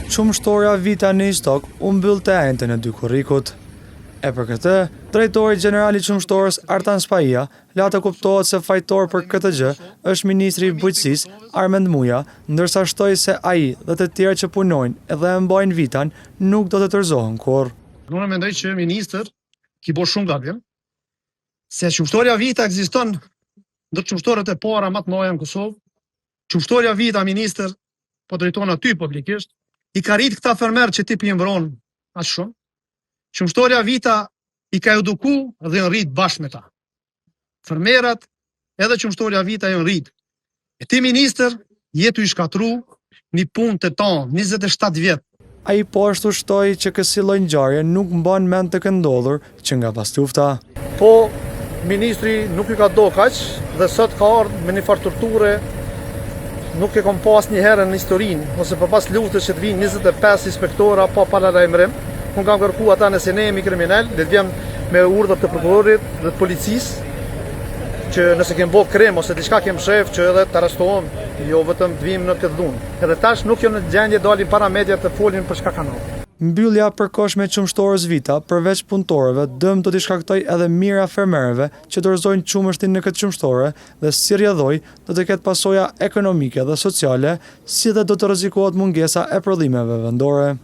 Qumshtoria Vita në Istok u mbyll të enjte në 2 kurrikut. E për këtë, drejtori gjenerali i qumshtorës Artan Spaia la të kuptohet se fajtor për këtë gjë është ministri i bujqësisë Armend Muja, ndërsa shtoi se ai dhe të tjerë që punojnë edhe e mbajnë Vitan nuk do të tërzohen kurrë. Unë mendoj që ministër ki bo shumë gabim, se qumshtoria Vita ekziston ndër qumshtorët e para më të mëdha në Kosovë. Qumshtoria Vita, ministër, po drejton aty publikisht, i ka rrit këta fermerë që ti pëjëmbron aq shumë. Qumshtoria Vita i ka eduku dhe në rrit bashkë me ta. Fermerat edhe qumshtoria Vita janë rrit. E ti, ministër, jetu i shkatru një punë të tonë, 27 vjetë. Ai po ashtu shtoi që kësi lloj ngjarje nuk mban mend të këndodhur që nga pas lufta. Po, ministri nuk i ka do kaq dhe sot ka ardhur me një farë torture, nuk e kam pas një herë në historinë, ose për pas luftës që të vinë 25 inspektora pa paralajmërim. Unë kam kërku ata nëse ne jemi kriminal, dhe të vjem me urdhër të prokurorit dhe të policisë, që nëse kem bo krim ose diçka kem shef që edhe të arrestohem, jo vetëm të vim në këtë dhunë. Edhe tash nuk jam në gjendje dalin para media të folin për çka kanë. Mbyllja përkohshme e qumshtorës Vita, përveç punëtorëve, dëm do t'i shkaktoj edhe mira fermerëve që dorëzojnë qumështin në këtë qumshtore dhe si rrjedhoj do të ketë pasoja ekonomike dhe sociale, si dhe do të rrezikohet mungesa e prodhimeve vendore.